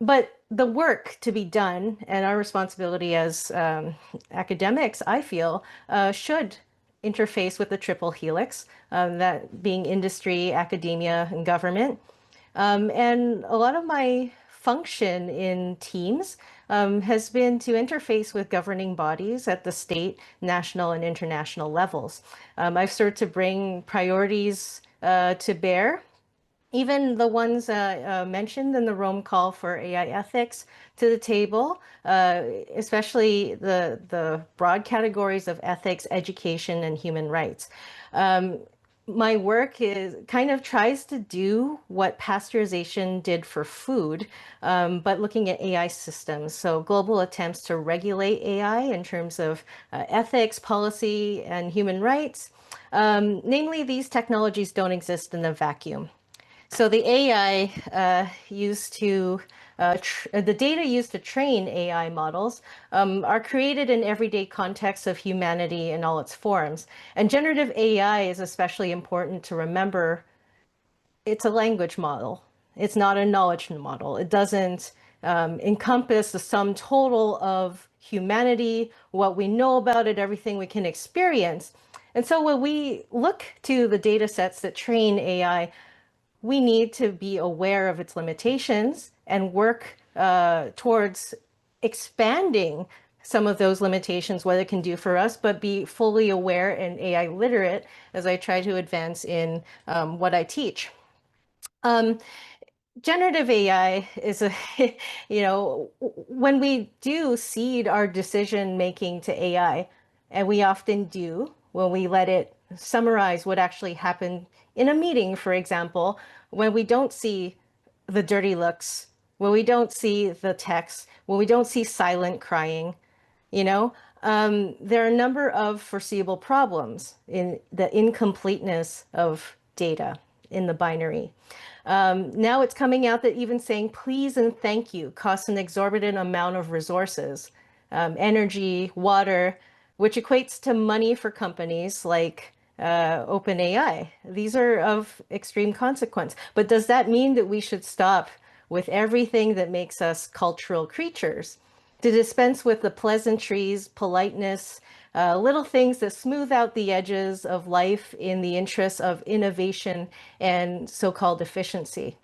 But the work to be done and our responsibility as academics, I feel, should interface with the triple helix, that being industry, academia, and government. And a lot of my function in teams has been to interface with governing bodies at the state, national, and international levels. I've started to bring priorities to bear, even the ones mentioned in the Rome call for AI ethics, to the table, especially the broad categories of ethics, education, and human rights. My work is kind of tries to do what pasteurization did for food, but looking at AI systems. So global attempts to regulate AI in terms of ethics, policy, and human rights. Namely, these technologies don't exist in a vacuum. So the AI the data used to train AI models are created in everyday contexts of humanity in all its forms. And generative AI is especially important to remember. It's a language model. It's not a knowledge model. It doesn't encompass the sum total of humanity, what we know about it, everything we can experience. And so when we look to the data sets that train AI, we need to be aware of its limitations and work towards expanding some of those limitations, what it can do for us, but be fully aware and AI literate as I try to advance in what I teach. Generative AI is when we do seed our decision making to AI, and we often do when we let it summarize what actually happened in a meeting, for example, when we don't see the dirty looks, when we don't see the text, when we don't see silent crying, there are a number of foreseeable problems in the incompleteness of data in the binary. Now it's coming out that even saying please and thank you costs an exorbitant amount of resources, energy, water, which equates to money for companies like OpenAI. These are of extreme consequence. But does that mean that we should stop with everything that makes us cultural creatures? To dispense with the pleasantries, politeness, little things that smooth out the edges of life in the interests of innovation and so-called efficiency.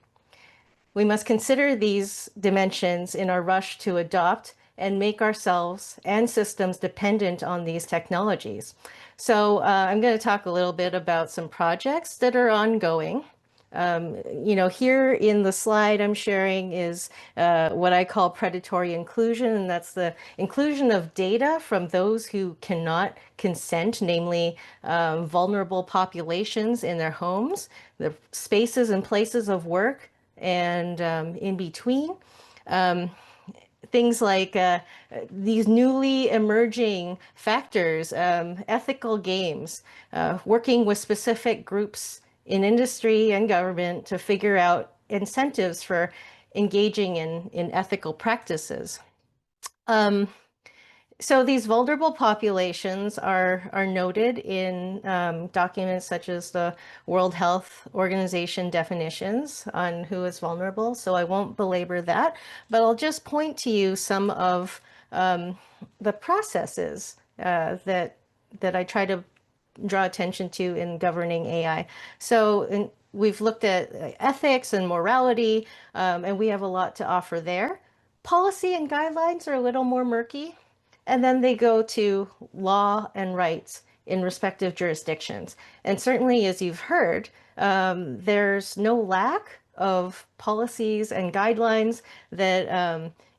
We must consider these dimensions in our rush to adopt and make ourselves and systems dependent on these technologies. So I'm going to talk a little bit about some projects that are ongoing Here in the slide I'm sharing is what I call predatory inclusion, and that's the inclusion of data from those who cannot consent, namely vulnerable populations in their homes, their spaces and places of work, and in between. Things like these newly emerging factors, ethical games, working with specific groups in industry and government to figure out incentives for engaging in ethical practices. So these vulnerable populations are noted in documents such as the World Health Organization definitions on who is vulnerable. So I won't belabor that, but I'll just point to you some of the processes that I try to draw attention to in governing AI. So we've looked at ethics and morality, and we have a lot to offer there. Policy and guidelines are a little more murky. And then they go to law and rights in respective jurisdictions. And certainly, as you've heard, there's no lack of policies and guidelines that,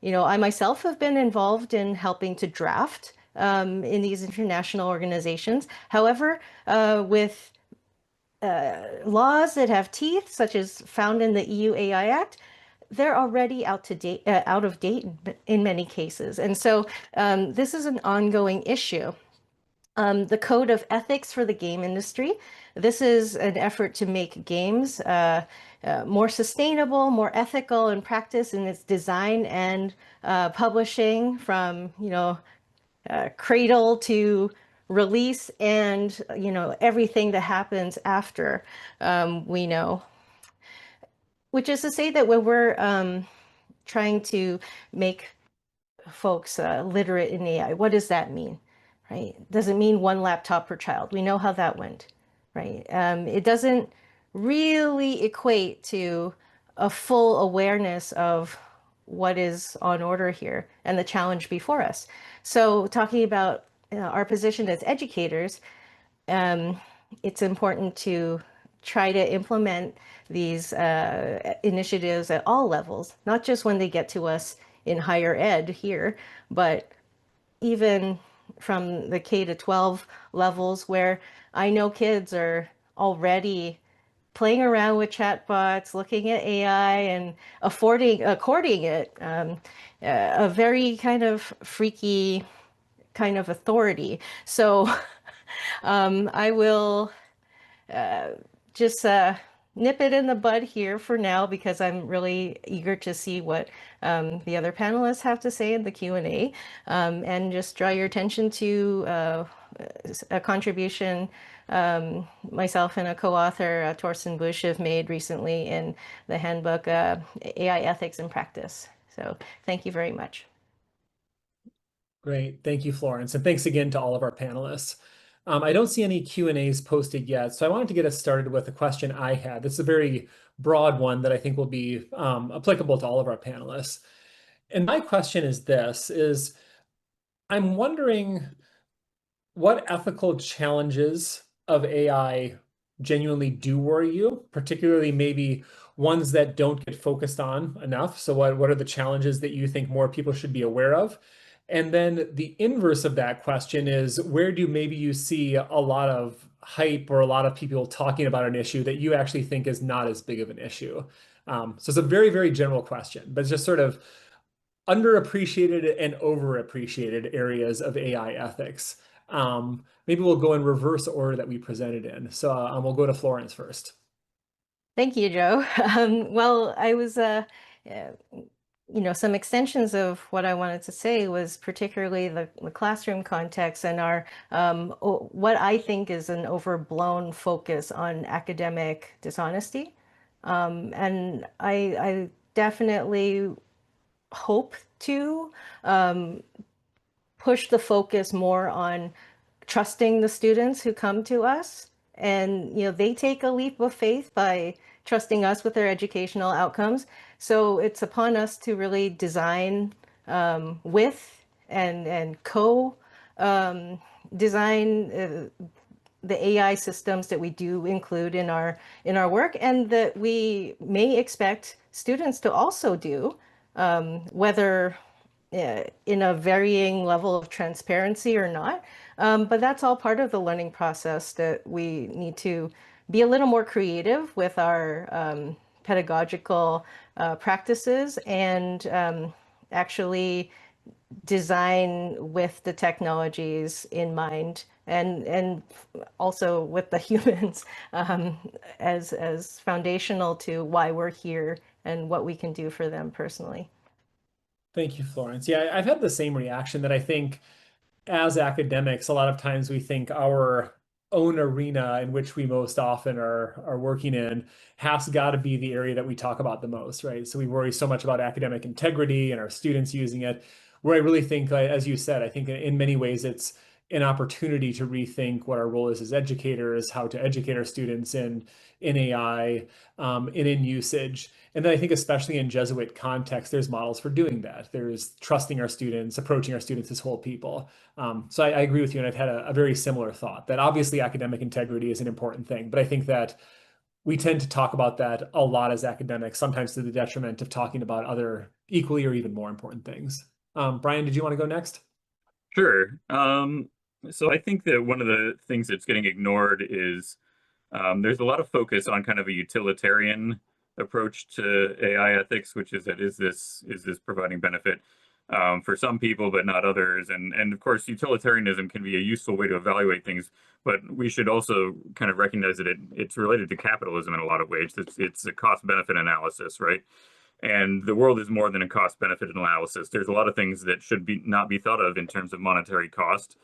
I myself have been involved in helping to draft in these international organizations. However, with laws that have teeth, such as found in the EU AI Act, they're already out of date in many cases. And so this is an ongoing issue. The Code of Ethics for the Game Industry. This is an effort to make games more sustainable, more ethical in practice in its design and publishing, from cradle to release, and everything that happens after, we know. Which is to say that when we're trying to make folks literate in AI, what does that mean, right? Does it mean one laptop per child? We know how that went, right? It doesn't really equate to a full awareness of what is on order here and the challenge before us. So talking about our position as educators, it's important to try to implement these initiatives at all levels, not just when they get to us in higher ed here, but even from the K to 12 levels, where I know kids are already playing around with chatbots, looking at AI, and according it a very kind of freaky kind of authority. So I will just nip it in the bud here for now, because I'm really eager to see what the other panelists have to say in the Q&A, and just draw your attention to a contribution myself and a co-author, Torsten Busch, have made recently in the handbook, AI Ethics in Practice. So thank you very much. Great. Thank you, Florence. And thanks again to all of our panelists. I don't see any Q&As posted yet, so I wanted to get us started with a question I had. This is a very broad one that I think will be applicable to all of our panelists. And my question is this, I'm wondering what ethical challenges of AI genuinely do worry you, particularly maybe ones that don't get focused on enough. So what are the challenges that you think more people should be aware of? And then the inverse of that question is, where do maybe you see a lot of hype or a lot of people talking about an issue that you actually think is not as big of an issue? So it's a very, very general question, but it's just sort of underappreciated and overappreciated areas of AI ethics. Maybe we'll go in reverse order that we presented in. So we'll go to Florence first. Thank you, Joe. Well, I was some extensions of what I wanted to say was particularly the classroom context and our what I think is an overblown focus on academic dishonesty. And I definitely hope to push the focus more on trusting the students who come to us. And they take a leap of faith by trusting us with their educational outcomes. So it's upon us to really design with and co design the AI systems that we do include in our work, and that we may expect students to also do, whether in a varying level of transparency or not. But that's all part of the learning process, that we need to be a little more creative with our pedagogical practices, and actually design with the technologies in mind, and also with the humans, as foundational to why we're here and what we can do for them personally. Thank you, Florence. Yeah, I've had the same reaction, that I think as academics, a lot of times we think our own arena in which we most often are working in has got to be the area that we talk about the most, right? So we worry so much about academic integrity and our students using it, where I really think, as you said, I think in many ways it's an opportunity to rethink what our role is as educators, how to educate our students in AI, and in usage. And then I think especially in Jesuit context, there's models for doing that. There's trusting our students, approaching our students as whole people. So I agree with you, and I've had a very similar thought, that obviously academic integrity is an important thing, but I think that we tend to talk about that a lot as academics, sometimes to the detriment of talking about other equally or even more important things. Brian, did you want to go next? Sure. So I think that one of the things that's getting ignored is there's a lot of focus on kind of a utilitarian approach to AI ethics, which is that is this providing benefit for some people but not others, and of course utilitarianism can be a useful way to evaluate things, but we should also kind of recognize that it's related to capitalism in a lot of ways. It's a cost benefit analysis, right? And the world is more than a cost benefit analysis. There's a lot of things that should be not be thought of in terms of monetary cost.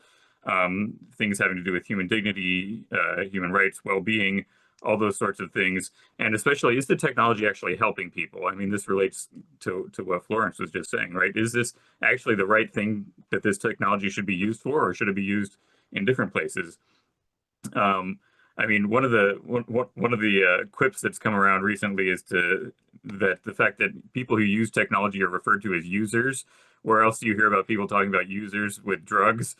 Things having to do with human dignity, human rights, well-being, all those sorts of things. And especially, is the technology actually helping people? I mean, this relates to what Florence was just saying, right? Is this actually the right thing that this technology should be used for, or should it be used in different places? I mean, one of the quips that's come around recently is that the fact that people who use technology are referred to as users. Where else do you hear about people talking about users with drugs?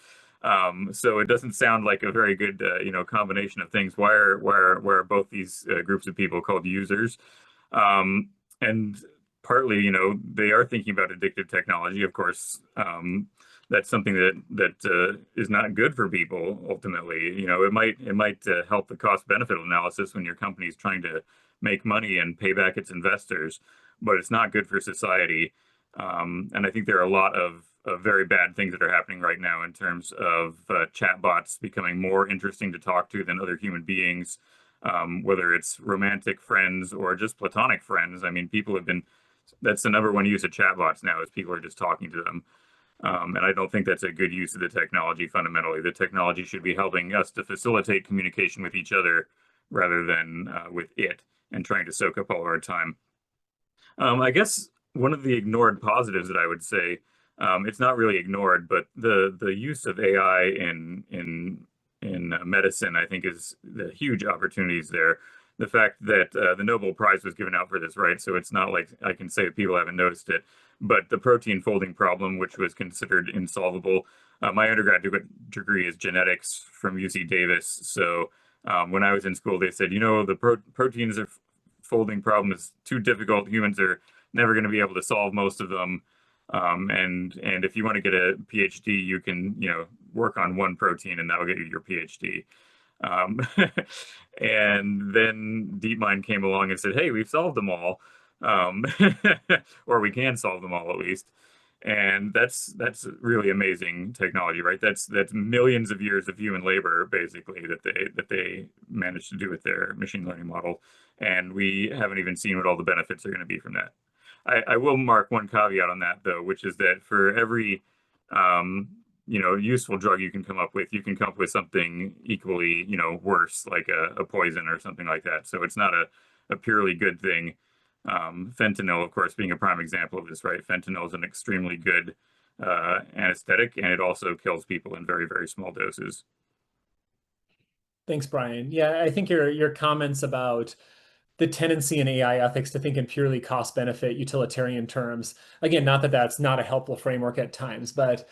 So it doesn't sound like a very good combination of things. Why are both these groups of people called users? And partly, they are thinking about addictive technology, of course. That's something that is not good for people ultimately. It might help the cost benefit analysis when your company is trying to make money and pay back its investors, but it's not good for society. And I think there are a lot of very bad things that are happening right now in terms of chatbots becoming more interesting to talk to than other human beings, whether it's romantic friends or just platonic friends. I mean, that's the number one use of chatbots now, is people are just talking to them. And I don't think that's a good use of the technology fundamentally. The technology should be helping us to facilitate communication with each other rather than with it and trying to soak up all of our time. I guess one of the ignored positives that I would say, it's not really ignored, but the use of AI in medicine, I think, is the huge opportunities there. The fact that the Nobel Prize was given out for this, right? So it's not like I can say people haven't noticed it, but the protein folding problem, which was considered insolvable. My undergraduate degree is genetics from UC Davis. So when I was in school, they said, the proteins are folding problem is too difficult. Humans are never going to be able to solve most of them. And if you want to get a PhD, you can, work on one protein and that'll get you your PhD. And then DeepMind came along and said, hey, we've solved them all. Or we can solve them all at least. And that's really amazing technology, right? That's millions of years of human labor, basically, that they managed to do with their machine learning model. And we haven't even seen what all the benefits are going to be from that. I will mark one caveat on that, though, which is that for every useful drug you can come up with, you can come up with something equally, worse, like a poison or something like that. So it's not a purely good thing. Fentanyl, of course, being a prime example of this, right? Fentanyl is an extremely good anesthetic, and it also kills people in very, very small doses. Thanks, Brian. Yeah, I think your comments about the tendency in AI ethics to think in purely cost benefit utilitarian terms, again, not that that's not a helpful framework at times, but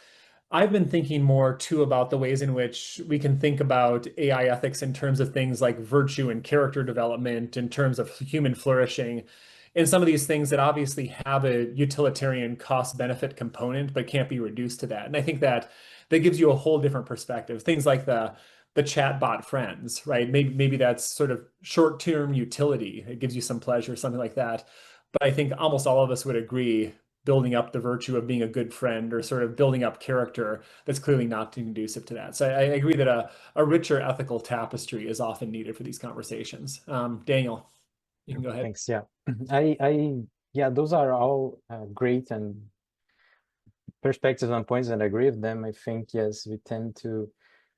I've been thinking more too about the ways in which we can think about AI ethics in terms of things like virtue and character development, in terms of human flourishing, and some of these things that obviously have a utilitarian cost benefit component, but can't be reduced to that. And I think that gives you a whole different perspective. Things like the chatbot friends, right? Maybe that's sort of short-term utility. It gives you some pleasure, something like that. But I think almost all of us would agree building up the virtue of being a good friend or sort of building up character that's clearly not conducive to that. So I agree that a richer ethical tapestry is often needed for these conversations. Daniel, you can go ahead. Thanks. Yeah, yeah, those are all great and perspectives and points, and I agree with them. I think, yes, we tend to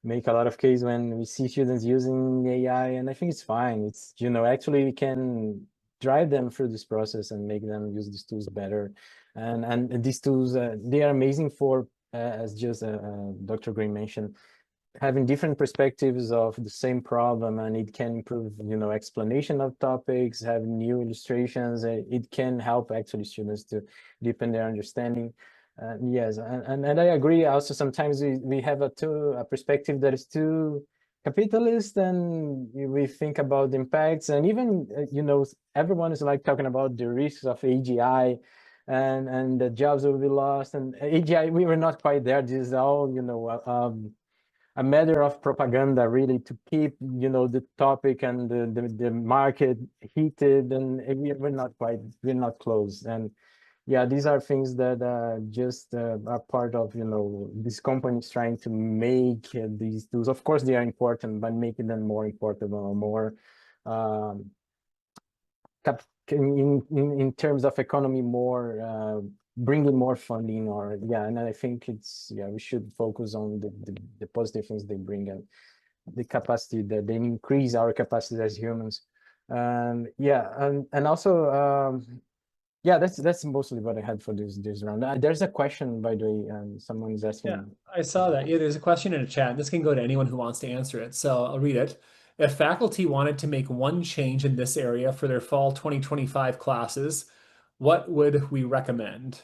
make a lot of case when we see students using AI, and I think it's fine. It's, actually we can drive them through this process and make them use these tools better. And these tools, they are amazing for, as just Dr. Green mentioned, having different perspectives of the same problem, and it can improve, explanation of topics, have new illustrations. It can help actually students to deepen their understanding. Yes, and I agree. Also, sometimes we have a perspective that is too capitalist, and we think about the impacts, and even everyone is like talking about the risks of AGI, and the jobs will be lost. And AGI, we were not quite there. This is all a matter of propaganda, really, to keep the topic and the market heated, and we're not close. And yeah, these are things that just are part of these companies trying to make these tools. Of course, they are important, but making them more important or more um, in terms of economy, more bringing more funding, or and I think it's we should focus on the positive things they bring, and the capacity that they increase our capacity as humans. And also that's mostly what I had for this round. There's a question, by the way, someone is asking. Yeah, I saw that. Yeah, there's a question in the chat. This can go to anyone who wants to answer it. So I'll read it. If faculty wanted to make one change in this area for their fall 2025 classes, what would we recommend?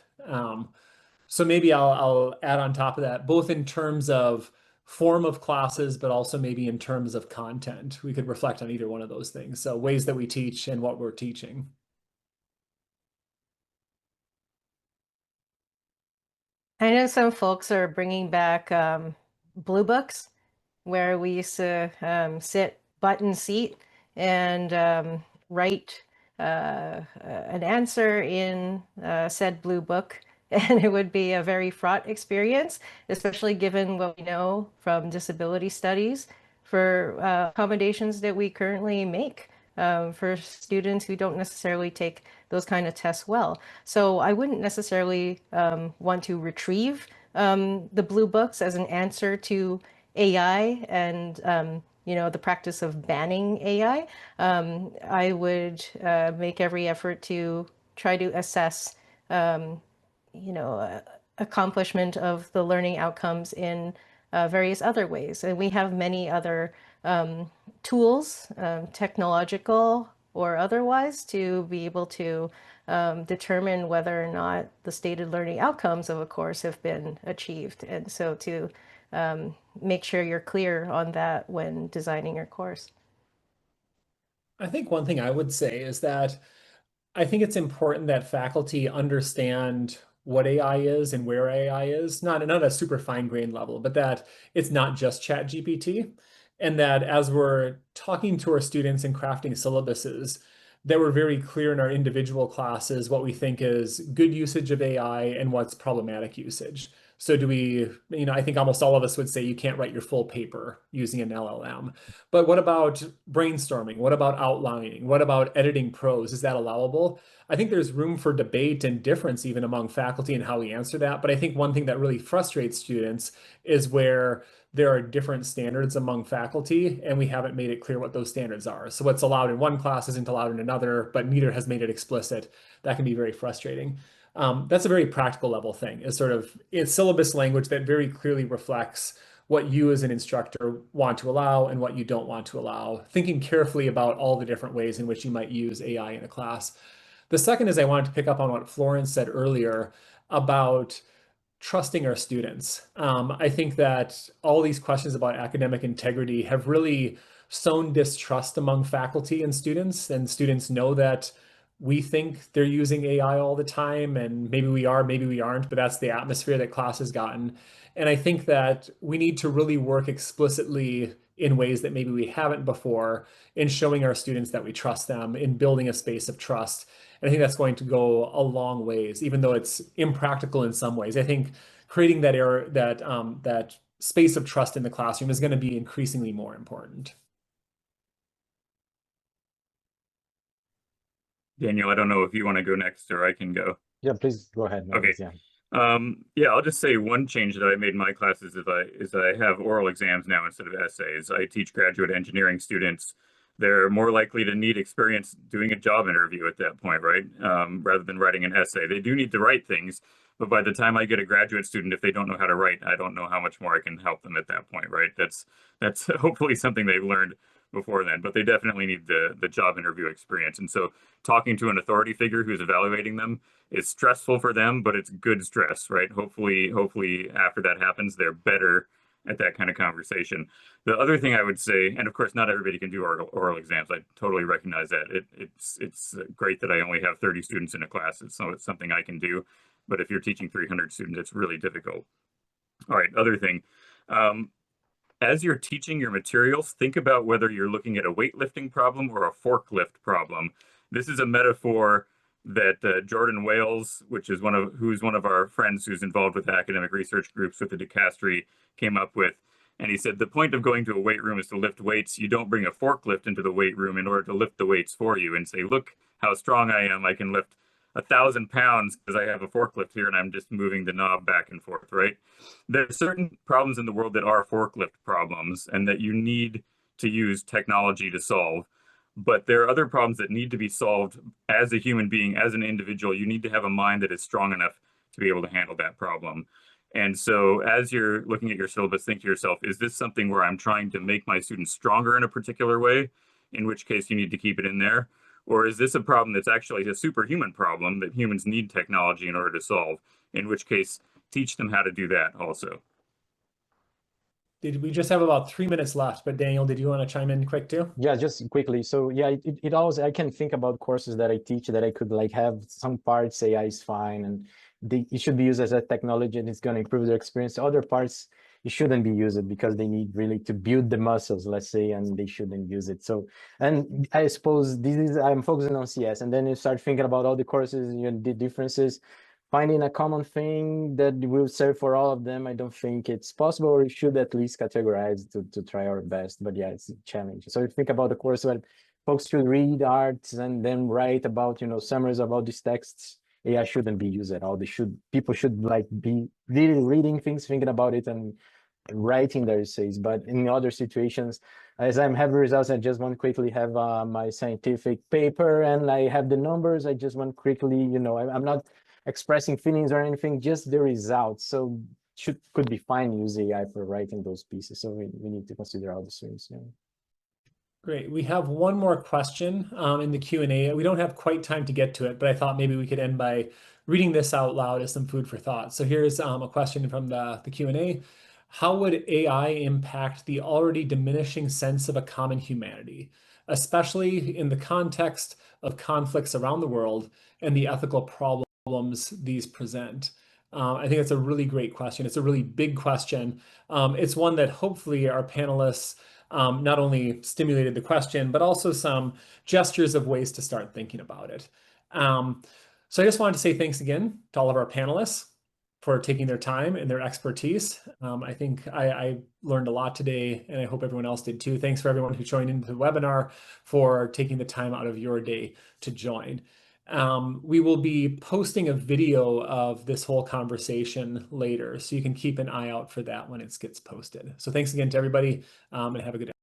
So maybe I'll add on top of that, both in terms of form of classes, but also maybe in terms of content. We could reflect on either one of those things. So ways that we teach and what we're teaching. I know some folks are bringing back blue books where we used to sit butt in seat and write an answer in said blue book. And it would be a very fraught experience, especially given what we know from disability studies for accommodations that we currently make for students who don't necessarily take those kind of tests well. So I wouldn't necessarily want to retrieve the blue books as an answer to AI and the practice of banning AI. I would make every effort to try to assess accomplishment of the learning outcomes in various other ways. And we have many other tools, technological or otherwise, to be able to determine whether or not the stated learning outcomes of a course have been achieved. And so to make sure you're clear on that when designing your course. I think one thing I would say is that I think it's important that faculty understand what AI is and where AI is, not at a super fine-grained level, but that it's not just ChatGPT, and that as we're talking to our students and crafting syllabuses, that we're very clear in our individual classes what we think is good usage of AI and what's problematic usage. So do we, I think almost all of us would say you can't write your full paper using an LLM. But what about brainstorming? What about outlining? What about editing prose? Is that allowable? I think there's room for debate and difference even among faculty and how we answer that. But I think one thing that really frustrates students is where there are different standards among faculty, and we haven't made it clear what those standards are. So what's allowed in one class isn't allowed in another, but neither has made it explicit. That can be very frustrating. That's a very practical level thing. It's syllabus language that very clearly reflects what you as an instructor want to allow and what you don't want to allow, thinking carefully about all the different ways in which you might use AI in a class. The second is I wanted to pick up on what Florence said earlier about trusting our students. I think that all these questions about academic integrity have really sown distrust among faculty and students know that we think they're using AI all the time, and maybe we are, maybe we aren't, but that's the atmosphere that class has gotten. And I think that we need to really work explicitly in ways that maybe we haven't before in showing our students that we trust them, in building a space of trust. And I think that's going to go a long ways, even though it's impractical in some ways. I think creating that space of trust in the classroom is going to be increasingly more important. Daniel, I don't know if you want to go next or I can go. Yeah, please go ahead. No Okay. worries, yeah. Yeah, I'll just say one change that I made in my classes is I have oral exams now instead of essays. I teach graduate engineering students. They're more likely to need experience doing a job interview at that point, right? Rather than writing an essay. They do need to write things, but by the time I get a graduate student, if they don't know how to write, I don't know how much more I can help them at that point, right? That's hopefully something they've learned before then, but they definitely need the job interview experience. And so talking to an authority figure who's evaluating them is stressful for them, but it's good stress, right? Hopefully after that happens, they're better at that kind of conversation. The other thing I would say, and of course, not everybody can do oral exams. I totally recognize that. It's great that I only have 30 students in a class. It's something I can do. But if you're teaching 300 students, it's really difficult. All right, other thing. As you're teaching your materials, think about whether you're looking at a weightlifting problem or a forklift problem. This is a metaphor that Jordan Wales, who's one of our friends who's involved with academic research groups with the dicastery, came up with. And he said, the point of going to a weight room is to lift weights. You don't bring a forklift into the weight room in order to lift the weights for you and say, look how strong I am. I can lift 1,000 pounds because I have a forklift here and I'm just moving the knob back and forth, right? There are certain problems in the world that are forklift problems and that you need to use technology to solve. But there are other problems that need to be solved as a human being, as an individual. You need to have a mind that is strong enough to be able to handle that problem. And so as you're looking at your syllabus, think to yourself, is this something where I'm trying to make my students stronger in a particular way? In which case you need to keep it in there. Or is this a problem that's actually a superhuman problem that humans need technology in order to solve? In which case, teach them how to do that also. We just have about 3 minutes left, but Daniel, did you want to chime in quick too? Yeah, just quickly. So yeah, it always, I can think about courses that I teach that I could like have some parts AI is fine and it should be used as a technology and it's going to improve their experience. Other parts, it shouldn't be used because they need really to build the muscles, let's say, and they shouldn't use it. So, and I suppose I'm focusing on CS, and then you start thinking about all the courses, the differences. Finding a common thing that will serve for all of them, I don't think it's possible, or we should at least categorize to try our best. But yeah, it's a challenge. So you think about the course where folks should read arts and then write about, summaries about these texts. AI shouldn't be used at all. People should like be really reading things, thinking about it, and writing their essays. But in other situations, as I'm having results, I just want to quickly have my scientific paper and I have the numbers. I just want quickly, I'm not expressing feelings or anything, just the results. So could be fine use AI for writing those pieces. So we need to consider all the things. Yeah. Great. We have one more question in the Q&A. We don't have quite time to get to it, but I thought maybe we could end by reading this out loud as some food for thought. So here's a question from the Q&A. How would AI impact the already diminishing sense of a common humanity, especially in the context of conflicts around the world and the ethical problems these present? I think it's a really great question. It's a really big question. It's one that hopefully our panelists not only stimulated the question, but also some gestures of ways to start thinking about it. So I just wanted to say thanks again to all of our panelists for taking their time and their expertise. I think I learned a lot today, and I hope everyone else did too. Thanks for everyone who joined into the webinar, for taking the time out of your day to join. We will be posting a video of this whole conversation later, so you can keep an eye out for that when it gets posted. So thanks again to everybody, and have a good day.